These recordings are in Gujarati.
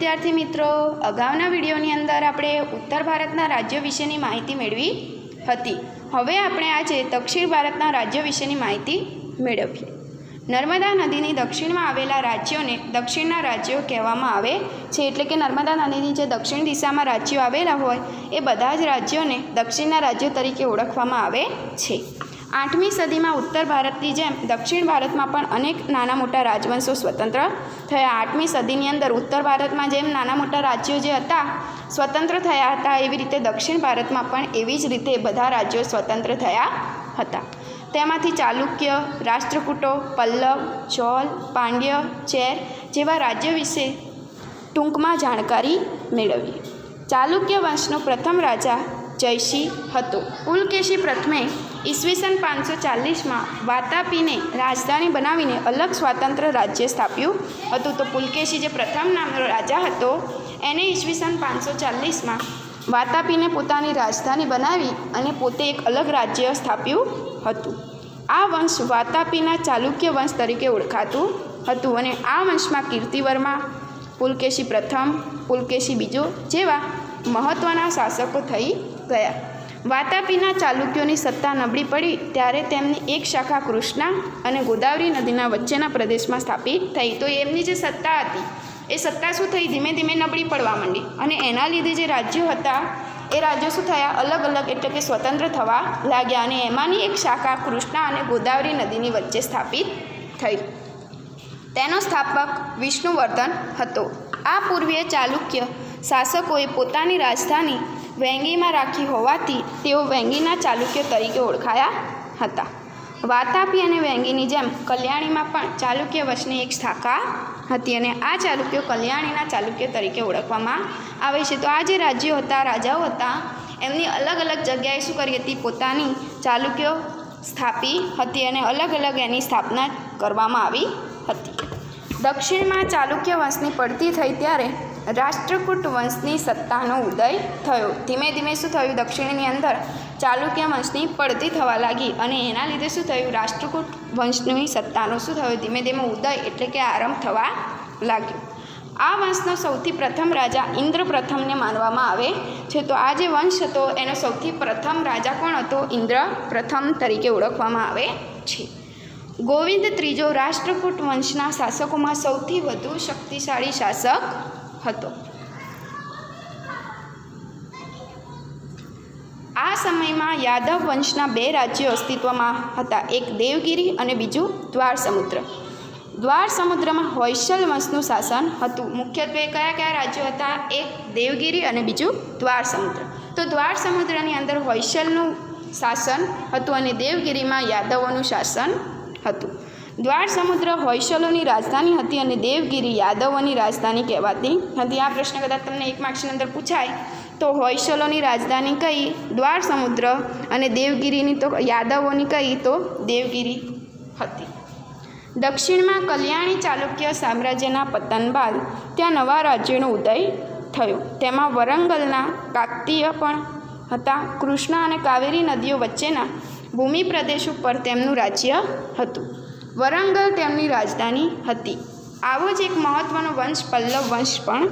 વિદ્યાર્થી મિત્રો, અગાઉના વિડીયોની અંદર આપણે ઉત્તર ભારતના રાજ્યો વિશેની માહિતી મેળવી હતી. હવે આપણે આજે દક્ષિણ ભારતના રાજ્યો વિશેની માહિતી મેળવીએ. નર્મદા નદીની દક્ષિણમાં આવેલા રાજ્યોને દક્ષિણના રાજ્યો કહેવામાં આવે છે. એટલે કે નર્મદા નદીની જે દક્ષિણ દિશામાં રાજ્યો આવેલા હોય એ બધા જ રાજ્યોને દક્ષિણના રાજ્યો તરીકે ઓળખવામાં આવે છે. 8મી સદીમાં ઉત્તર ભારતની જેમ દક્ષિણ ભારતમાં પણ અનેક નાના મોટા રાજવંશો સ્વતંત્ર થયા. 8મી સદીની અંદર ઉત્તર ભારતમાં જેમ નાના મોટા રાજ્યો જે હતા સ્વતંત્ર થયા હતા, એવી રીતે દક્ષિણ ભારતમાં પણ એવી જ રીતે બધા રાજ્યો સ્વતંત્ર થયા હતા. તેમાંથી ચાલુક્ય, રાષ્ટ્રકૂટો, પલ્લવ, ચોલ, પાંડ્ય, ચેર જેવા રાજ્યો વિશે ટૂંકમાં જાણકારી મેળવીએ. ચાલુક્ય વંશનો પ્રથમ રાજા જયસિંહ હતો. પુલકેશી પ્રથમે ઈસવીસન 540માં વાતાપીને રાજધાની બનાવીને અલગ સ્વતંત્ર રાજ્ય સ્થાપ્યું હતું. તો પુલકેશી જે પ્રથમ નામનો રાજા હતો એને ઈસવીસન 540માં વાતાપીને પોતાની રાજધાની બનાવી અને પોતે એક અલગ રાજ્ય સ્થાપ્યું હતું. આ વંશ વાતાપીના ચાલુક્ય વંશ તરીકે ઓળખાતું હતું અને આ વંશમાં કીર્તિવર્મા, પુલકેશી પ્રથમ, પુલકેશી બીજો જેવા મહત્ત્વના શાસકો થઈ ગયા. વાતાપીના ચાલુક્યોની સત્તા નબળી પડી ત્યારે તેમની એક શાખા કૃષ્ણા અને ગોદાવરી નદીના વચ્ચેના પ્રદેશમાં સ્થાપિત થઈ. તો એમની જે સત્તા હતી એ સત્તા શું થઈ, ધીમે ધીમે નબળી પડવા માંડી અને એના લીધે જે રાજ્યો હતા એ રાજ્યો શું થયા, અલગ અલગ એટલે કે સ્વતંત્ર થવા લાગ્યા અને એમાંની એક શાખા કૃષ્ણા અને ગોદાવરી નદીની વચ્ચે સ્થાપિત થઈ. તેનો સ્થાપક વિષ્ણુવર્ધન હતો. આ પૂર્વીય ચાલુક્ય શાસકોએ પોતાની રાજધાની વેંગીમાં રાખી હોવાથી તેઓ વેંગીના ચાલુક્ય તરીકે ઓળખાયા હતા. વાતાપી અને વેંગીની જેમ કલ્યાણીમાં પણ ચાલુક્ય વંશની એક શાખા હતી અને આ ચાલુક્યો કલ્યાણીના ચાલુક્ય તરીકે ઓળખવામાં આવે છે. તો આ જે રાજ્યો હતા, રાજાઓ હતા, એમની અલગ અલગ જગ્યાએ શું કરી હતી, પોતાની ચાલુક્યો સ્થાપી હતી અને અલગ અલગ એની સ્થાપના કરવામાં આવી હતી. દક્ષિણમાં ચાલુક્ય વંશની પડતી થઈ ત્યારે રાષ્ટ્રકૂટ વંશની સત્તાનો ઉદય થયો. ધીમે ધીમે શું થયું, દક્ષિણની અંદર ચાલુક્ય વંશની પડતી થવા લાગી અને એના લીધે શું થયું, રાષ્ટ્રકૂટ વંશની સત્તાનો શું થયો, ધીમે ધીમે ઉદય એટલે કે આરંભ થવા લાગ્યો. આ વંશનો સૌથી પ્રથમ રાજા ઇન્દ્ર પ્રથમને માનવામાં આવે છે. તો આ જે વંશ હતો એનો સૌથી પ્રથમ રાજા કોણ હતો, ઇન્દ્ર પ્રથમ તરીકે ઓળખવામાં આવે છે. ગોવિંદ ત્રીજો રાષ્ટ્રકૂટ વંશના શાસકોમાં સૌથી વધુ શક્તિશાળી શાસક હતો. આ સમયમાં યાદવ વંશના 2 રાજ્યો અસ્તિત્વમાં હતા, એક દેવગિરી અને બીજું દ્વાર સમુદ્ર. દ્વાર સમુદ્રમાં હોયસલ વંશનું શાસન હતું. મુખ્યત્વે કયા કયા રાજ્યો હતા, એક દેવગિરી અને બીજું દ્વાર સમુદ્ર. તો દ્વાર સમુદ્રની અંદર હોયસલનું શાસન હતું અને દેવગિરીમાં યાદવોનું શાસન હતું. દ્વાર સમુદ્ર હોયસલોની રાજધાની હતી અને દેવગિરી યાદવોની રાજધાની કહેવાતી હતી. આ પ્રશ્ન કદાચ તમને 1 માર્ક્સની અંદર પૂછાય તો હોયસલોની રાજધાની કઈ, દ્વાર સમુદ્ર, અને દેવગિરીની તો યાદવોની કઈ, તો દેવગિરી હતી. દક્ષિણમાં કલ્યાણી ચાલુક્ય સામ્રાજ્યના પતન બાદ ત્યાં નવા રાજ્યોનો ઉદય થયો. તેમાં વરંગલના કાકતીય પણ હતા. કૃષ્ણા અને કાવેરી નદીઓ વચ્ચેના ભૂમિ પ્રદેશ ઉપર તેમનું રાજ્ય હતું. વરંગલ તેમની રાજધાની હતી. આવો જ એક મહત્ત્વનો વંશ પલ્લવ વંશ પણ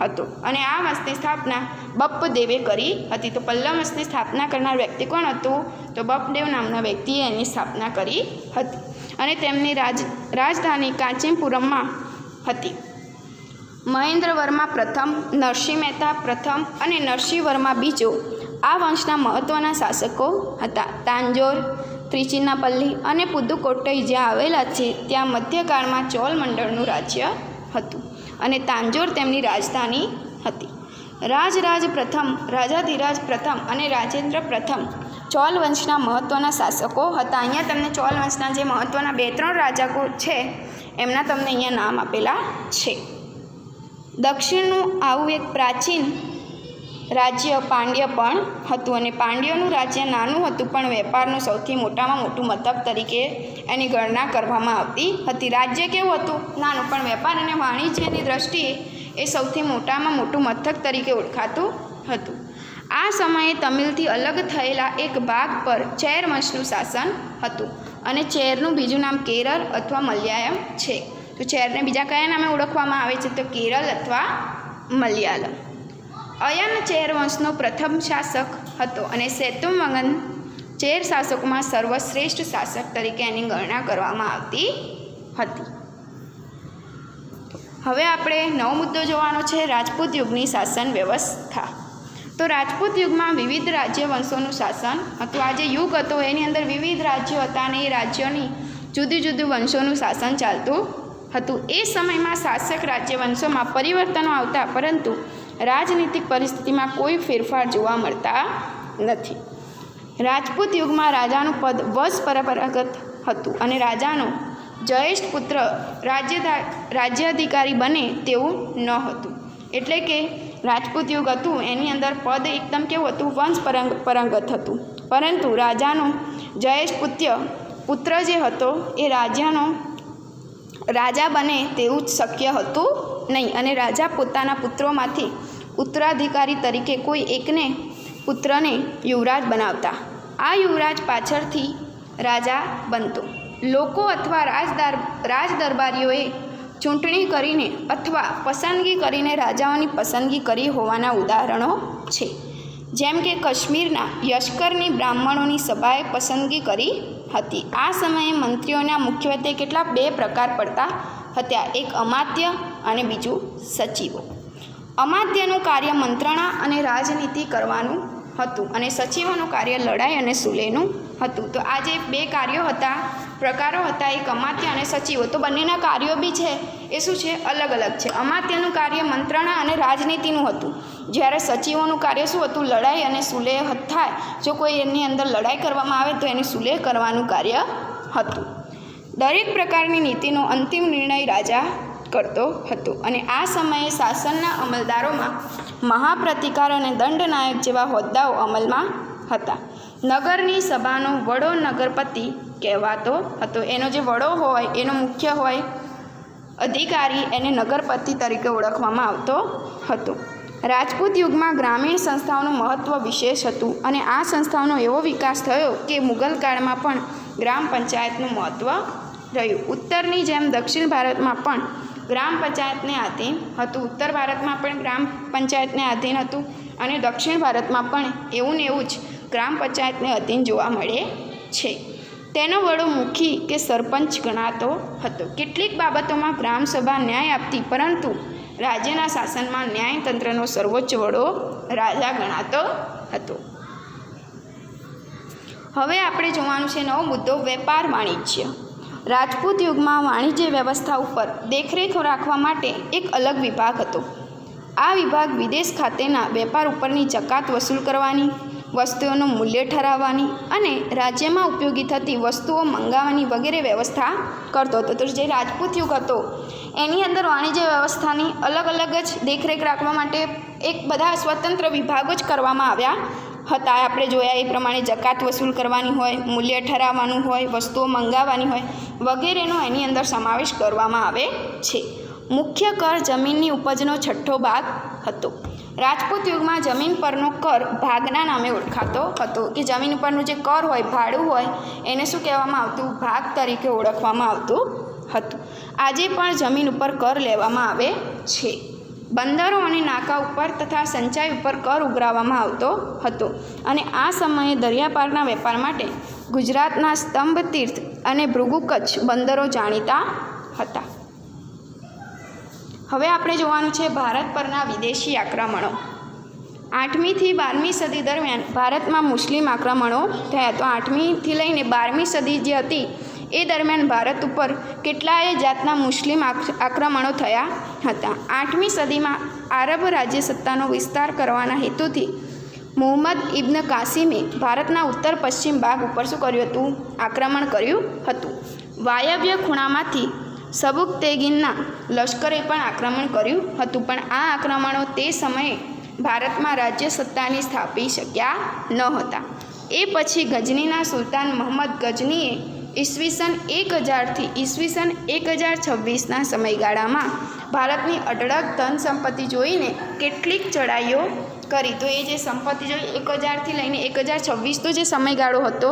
હતો અને આ વંશની સ્થાપના બપ્પદેવે કરી હતી. તો પલ્લવ વંશની સ્થાપના કરનાર વ્યક્તિ કોણ હતું, તો બપ્પદેવ નામના વ્યક્તિએ એની સ્થાપના કરી હતી અને તેમની રાજધાની કાંચીપુરમમાં હતી. મહેન્દ્રવર્મા પ્રથમ, નરસિંહ મહેતા પ્રથમ અને નરસિંહવર્મા બીજો આ વંશના મહત્ત્વના શાસકો હતા. તાંજોર, ત્રિચિન્નાપલ્લી અને પુદુકોટ્ટઈ જ્યાં આવેલા છે ત્યાં મધ્યકાળમાં ચોલ મંડળનું રાજ્ય હતું અને તાંજોર તેમની રાજધાની હતી. રાજરાજ પ્રથમ, રાજાધિરાજ પ્રથમ અને રાજેન્દ્ર પ્રથમ ચોલ વંશના મહત્ત્વના શાસકો હતા. અહીંયા તમને ચોલ વંશના જે મહત્ત્વના 2-3 રાજાઓ છે એમના તમને અહીંયા નામ આપેલા છે. દક્ષિણનું આવું એક પ્રાચીન રાજ્ય પાંડ્ય પણ હતું અને પાંડ્યોનું રાજ્ય નાનું હતું પણ વેપારનું સૌથી મોટામાં મોટું મથક તરીકે એની ગણના કરવામાં આવતી હતી. રાજ્ય કેવું હતું, નાનું, પણ વેપાર અને વાણિજ્યની દ્રષ્ટિએ એ સૌથી મોટામાં મોટું મથક તરીકે ઓળખાતું હતું. આ સમયે તમિલથી અલગ થયેલા એક ભાગ પર ચેર વંશનું શાસન હતું અને ચેરનું બીજું નામ કેરળ અથવા મલયાલમ છે. તો ચેરને બીજા કયા નામે ઓળખવામાં આવે છે, તો કેરળ અથવા મલયાલમ. અયન ચેર વંશનો પ્રથમ શાસક હતો અને સેતુવંગન ચેર શાસકોમાં સર્વશ્રેષ્ઠ શાસક તરીકે એની ગણના કરવામાં આવતી હતી. હવે આપણે નવો મુદ્દો જોવાનો છે, રાજપૂત યુગની શાસન વ્યવસ્થા. તો રાજપૂત યુગમાં વિવિધ રાજ્ય વંશોનું શાસન હતું. આ જે યુગ હતો એની અંદર વિવિધ રાજ્યો હતા અને એ રાજ્યોની જુદી જુદી વંશોનું શાસન ચાલતું હતું. એ સમયમાં શાસક રાજ્ય વંશોમાં પરિવર્તનો આવતા, પરંતુ રાજનીતિક પરિસ્થિતિમાં કોઈ ફેરફાર જોવા મળતા નથી. રાજપૂત યુગમાં રાજાનું પદ વંશ પરંપરાગત હતું અને રાજાનો જ્યેષ્ઠ પુત્ર રાજ્યાધિકારી બને તેવું ન હતું. એટલે કે રાજપૂત યુગ હતું એની અંદર પદ એકદમ કેવું હતું, વંશ પરંગત હતું, પરંતુ રાજાનો જ્યેષ્ઠ પુત્ર જે હતો એ રાજા બને તેવું જ શક્ય હતું નહીં અને રાજા પોતાના પુત્રોમાંથી ઉત્તરાધિકારી તરીકે કોઈ એકને પુત્રને યુવરાજ બનાવતા. આ યુવરાજ પાછળથી રાજા બનતો. લોકો અથવા રાજદરબારીઓએ ચૂંટણી કરીને અથવા પસંદગી કરીને રાજાઓની પસંદગી કરી હોવાના ઉદાહરણો છે. જેમ કે કાશ્મીરના યશ્કરની બ્રાહ્મણોની સભાએ પસંદગી કરી હતી. આ સમયે મંત્રીઓના મુખ્યત્વે કેટલા 2 પ્રકાર પડતા હતા, એક અમાત્ય અને બીજું સચિવો. અમાત્યનું કાર્ય મંત્રણા અને રાજનીતિ કરવાનું હતું અને સચિવોનું કાર્ય લડાઈ અને સુલેહનું હતું. તો આ જે 2 કાર્યો હતા, પ્રકારો હતા, એક અમાત્ય અને સચિવો. તો બંનેના કાર્યો બી છે એ શું છે, અલગ અલગ છે. અમાત્યનું કાર્ય મંત્રણા અને રાજનીતિનું હતું, જ્યારે સચિવોનું કાર્ય શું હતું, લડાઈ અને સુલેહ થાય. જો કોઈ એની અંદર લડાઈ કરવામાં આવે તો એની સુલેહ કરવાનું કાર્ય હતું. દરેક પ્રકારની નીતિનો અંતિમ નિર્ણય રાજા કરતો હતો અને આ સમયે શાસનના અમલદારોમાં મહાપ્રતિકાર અને દંડનાયક જેવા હોદ્દાઓ અમલમાં હતા. નગરની સભાનો વડો નગરપતિ કહેવાતો હતો. એનો જે વડો હોય, એનો મુખ્ય હોય અધિકારી, એને નગરપતિ તરીકે ઓળખવામાં આવતો હતો. રાજપૂત યુગમાં ગ્રામીણ સંસ્થાઓનું મહત્ત્વ વિશેષ હતું અને આ સંસ્થાઓનો એવો વિકાસ થયો કે મુગલ કાળમાં પણ ગ્રામ પંચાયતનું મહત્ત્વ રહ્યું. ઉત્તરની જેમ દક્ષિણ ભારતમાં પણ ગ્રામ પંચાયતને આધીન હતું. ઉત્તર ભારતમાં પણ ગ્રામ પંચાયતને આધીન હતું અને દક્ષિણ ભારતમાં પણ એવું ને એવું જ ગ્રામ પંચાયતને આધીન જોવા મળે છે. તેનો વડો મુખી કે સરપંચ ગણાતો હતો. કેટલીક બાબતોમાં ગ્રામસભા ન્યાય આપતી, પરંતુ રાજ્યના શાસનમાં ન્યાયતંત્રનો સર્વોચ્ચ વડો રાજા ગણાતો હતો. હવે આપણે જોવાનું છે નવો મુદ્દો, વેપાર વાણિજ્ય. રાજપૂત યુગમાં વાણિજ્ય વ્યવસ્થા ઉપર દેખરેખ રાખવા માટે એક અલગ વિભાગ હતો. આ વિભાગ વિદેશ ખાતેના વેપાર ઉપરની જકાત વસૂલ કરવાની, વસ્તુઓનું મૂલ્ય ઠરાવવાની અને રાજ્યમાં ઉપયોગી થતી વસ્તુઓ મંગાવવાની વગેરે વ્યવસ્થા કરતો હતો. તો જે રાજપૂત યુગ હતો એની અંદર વાણિજ્ય વ્યવસ્થાની અલગ અલગ જ દેખરેખ રાખવા માટે એક બધા સ્વતંત્ર વિભાગો જ કરવામાં આવ્યા હતા. આપણે જોયા એ પ્રમાણે જકાત વસૂલ કરવાની હોય, મૂલ્ય ઠરાવવાનું હોય, વસ્તુઓ મંગાવવાની હોય વગેરેનો એની અંદર સમાવેશ કરવામાં આવે છે. મુખ્ય કર જમીનની ઉપજનો 6ઠ્ઠો ભાગ હતો. રાજપૂત યુગમાં જમીન પરનો કર ભાગના નામે ઓળખાતો હતો, કે જમીન પરનું જે કર હોય, ભાડું હોય, એને શું કહેવામાં આવતું, ભાગ તરીકે ઓળખવામાં આવતું હતું. આજે પણ જમીન ઉપર કર લેવામાં આવે છે. બંદરો અને નાકા ઉપર તથા સંચાઈ ઉપર કર ઉઘરાવવામાં આવતો હતો અને આ સમયે દરિયાપારના વેપાર માટે ગુજરાતના સ્તંભ તીર્થ અને ભૃગુ કચ્છ બંદરો જાણીતા હતા. હવે આપણે જોવાનું છે ભારત પરના વિદેશી આક્રમણો. 8મી થી 12મી સદી દરમિયાન ભારતમાં મુસ્લિમ આક્રમણો થયા. તો 8મીથી લઈને 12મી સદી જે હતી એ દરમિયાન ભારત ઉપર કેટલાય જાતના મુસ્લિમ આક્રમણો થયા હતા. 8મી સદીમાં આરબ રાજ્ય સત્તાનો વિસ્તાર કરવાના હેતુથી મુહમ્મદ ઇબ્ન કાસિમે ભારતના ઉત્તર પશ્ચિમ ભાગ ઉપર શું કર્યું હતું, આક્રમણ કર્યું હતું. વાયવ્ય ખૂણામાંથી સબુકતેગીનના લશ્કરે પણ આક્રમણ કર્યું હતું, પણ આ આક્રમણો તે સમયે ભારતમાં રાજ્ય સત્તાની સ્થાપી શક્યા ન હતા. એ પછી ગજનીના સુલતાન મોહમ્મદ ગજનીએ ઈસવીસન 1000થી ઈસવીસન 1026ના સમયગાળામાં ભારતની અઢળક ધન સંપત્તિ જોઈને કેટલીક ચડાઈઓ કરી. તો એ જે સંપત્તિ જોઈ 1000થી લઈને 1026 તો જે સમયગાળો હતો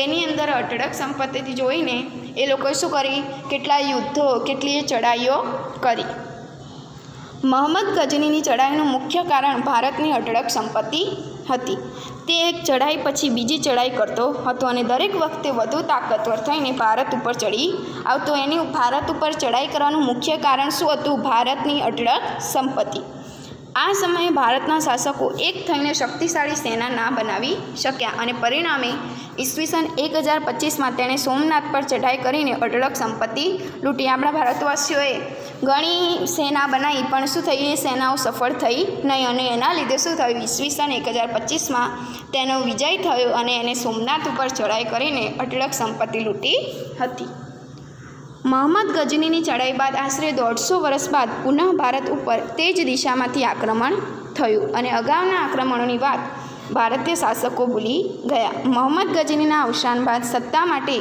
એની અંદર અઢળક સંપત્તિ જોઈને એ લોકોએ શું કરી, કેટલા યુદ્ધો, કેટલી ચડાઈઓ કરી. મહંમદ ગઝનીની ચઢાઈનું મુખ્ય કારણ ભારતની અઢળક સંપત્તિ હતી. તે એક ચઢાઈ પછી બીજી ચઢાઈ કરતો હતો અને દરેક વખતે વધુ તાકતવર થઈને ભારત ઉપર ચડી આવતો. એની ભારત ઉપર ચઢાઈ કરવાનું મુખ્ય કારણ શું હતું? ભારતની અઢળક સંપત્તિ. આ સમયે ભારતના શાસકો એક થઈને શક્તિશાળી સેના ના બનાવી શક્યા અને પરિણામે ઈસવીસન 1025માં તેણે સોમનાથ પર ચઢાઈ કરીને અઢળક સંપત્તિ લૂંટી. આપણા ભારતવાસીઓએ ઘણી સેના બનાવી પણ શું થઈ? એ સેનાઓ સફળ થઈ નહીં અને એના લીધે શું થયું? ઈસવીસન 1025માં તેનો વિજય થયો અને એને સોમનાથ ઉપર ચઢાઈ કરીને અઢળક સંપત્તિ લૂંટી હતી. મહંમદ ગઝનીની ચઢાઈ બાદ આશરે 150 વર્ષ બાદ પુનઃ ભારત ઉપર તે જ દિશામાંથી આક્રમણ થયું અને અગાઉના આક્રમણોની વાત ભારતીય શાસકો ભૂલી ગયા. મહંમદ ગઝનીના અવસાન બાદ સત્તા માટે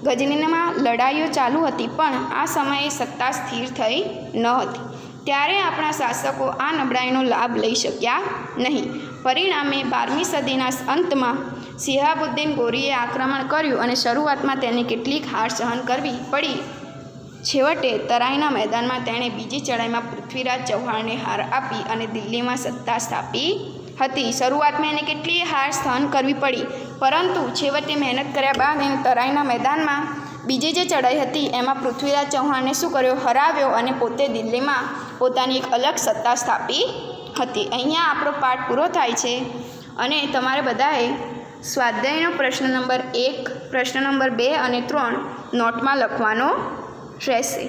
ગઝનીમાં લડાઈઓ ચાલુ હતી પણ આ સમયે સત્તા સ્થિર થઈ ન હતી. ત્યારે આપણા શાસકો આ નબળાઈનો લાભ લઈ શક્યા નહીં. પરિણામે 12મી સદીના અંતમાં શિહાબુદ્દીન ગોરીએ આક્રમણ કર્યું અને શરૂઆતમાં તેને કેટલીક હાર સહન કરવી પડી. છેવટે તરાઈના મેદાનમાં તેણે બીજી ચઢાઈમાં પૃથ્વીરાજ ચૌહાણને હાર આપી અને દિલ્હીમાં સત્તા સ્થાપી હતી. શરૂઆતમાં એને કેટલી હાર સહન કરવી પડી પરંતુ છેવટે મહેનત કર્યા બાદ એને તરાઈના મેદાનમાં બીજી જે ચઢાઈ હતી એમાં પૃથ્વીરાજ ચૌહાણને શું કર્યો? હરાવ્યો અને પોતે દિલ્હીમાં પોતાની એક અલગ સત્તા સ્થાપી હતી. અહીંયા આપણો પાઠ પૂરો થાય છે અને તમારે બધાએ સ્વાધ્યાયનો પ્રશ્ન નંબર 1, પ્રશ્ન નંબર 2 અને 3 નોટમાં લખવાનો રહેશે.